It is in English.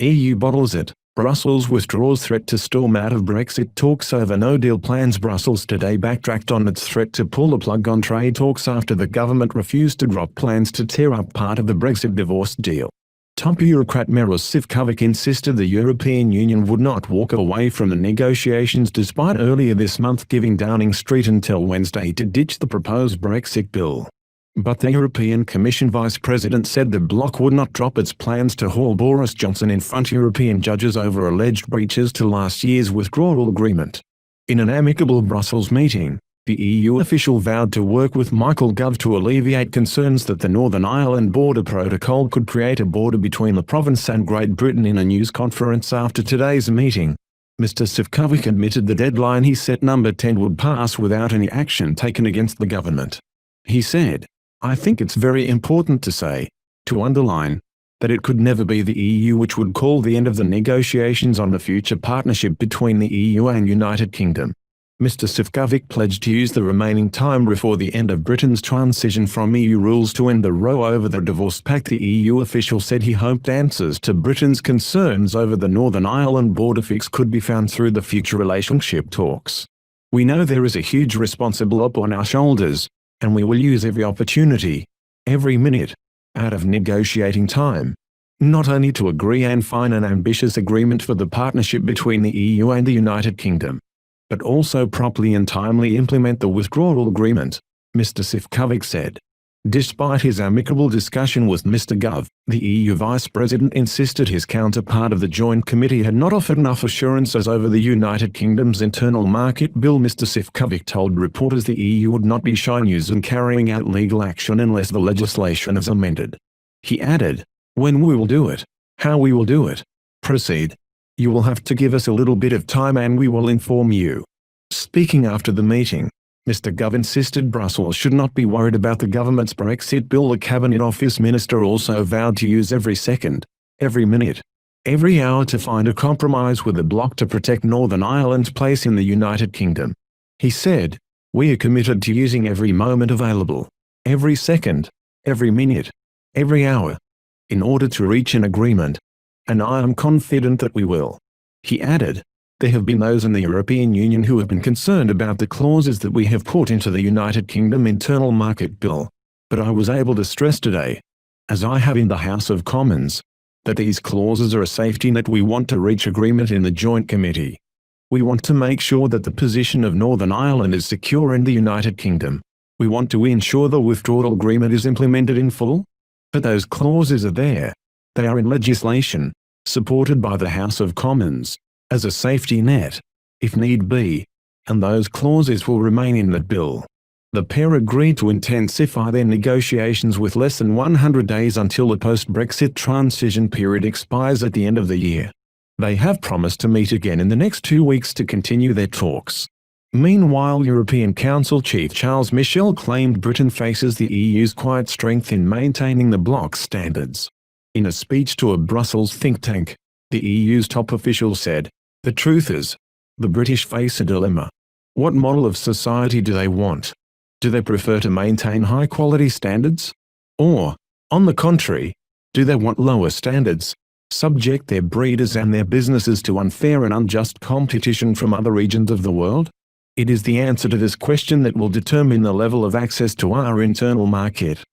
EU bottles it. Brussels withdraws threat to storm out of Brexit talks over no-deal plans. Brussels today backtracked on its threat to pull the plug on trade talks after the government refused to drop plans to tear up part of the Brexit divorce deal. Top Eurocrat Maros Sefcovic insisted the European Union would not walk away from the negotiations despite earlier this month giving Downing Street until Wednesday to ditch the proposed Brexit bill. But the European Commission Vice President said the bloc would not drop its plans to haul Boris Johnson in front of European judges over alleged breaches to last year's withdrawal agreement. In an amicable Brussels meeting, the EU official vowed to work with Michael Gove to alleviate concerns that the Northern Ireland Border Protocol could create a border between the province and Great Britain. In a news conference after today's meeting, Mr. Sefcovic admitted the deadline he set, number 10, would pass without any action taken against the government. He said, "I think it's very important to underline, that it could never be the EU which would call the end of the negotiations on the future partnership between the EU and United Kingdom." Mr. Sefcovic pledged to use the remaining time before the end of Britain's transition from EU rules to end the row over the divorce pact. The EU official said he hoped answers to Britain's concerns over the Northern Ireland border fix could be found through the future relationship talks. "We know there is a huge responsibility on our shoulders, and we will use every opportunity, every minute, out of negotiating time, not only to agree and find an ambitious agreement for the partnership between the EU and the United Kingdom, but also properly and timely implement the withdrawal agreement," Mr. Sefcovic said. Despite his amicable discussion with Mr. Gove, the EU Vice President insisted his counterpart of the Joint Committee had not offered enough assurances over the United Kingdom's internal market bill. Mr. Sefcovic told reporters the EU would not be shy in carrying out legal action unless the legislation is amended. He added, "When we will do it, how we will do it, proceed. You will have to give us a little bit of time and we will inform you." Speaking after the meeting, Mr. Gove insisted Brussels should not be worried about the government's Brexit bill. The Cabinet Office Minister also vowed to use every second, every minute, every hour to find a compromise with the bloc to protect Northern Ireland's place in the United Kingdom. He said, "We are committed to using every moment available, every second, every minute, every hour, in order to reach an agreement, and I am confident that we will." He added, "There have been those in the European Union who have been concerned about the clauses that we have put into the United Kingdom internal market bill, but I was able to stress today, as I have in the House of Commons, that these clauses are a safety net. We want to reach agreement in the Joint Committee. We want to make sure that the position of Northern Ireland is secure in the United Kingdom. We want to ensure the withdrawal agreement is implemented in full. But those clauses are there. They are in legislation, supported by the House of Commons, as a safety net, if need be, and those clauses will remain in that bill." The pair agreed to intensify their negotiations with less than 100 days until the post-Brexit transition period expires at the end of the year. They have promised to meet again in the next 2 weeks to continue their talks. Meanwhile, European Council Chief Charles Michel claimed Britain faces the EU's quiet strength in maintaining the bloc's standards. In a speech to a Brussels think tank, the EU's top official said, "The truth is, the British face a dilemma. What model of society do they want? Do they prefer to maintain high-quality standards? Or, on the contrary, do they want lower standards, subject their breeders and their businesses to unfair and unjust competition from other regions of the world? It is the answer to this question that will determine the level of access to our internal market."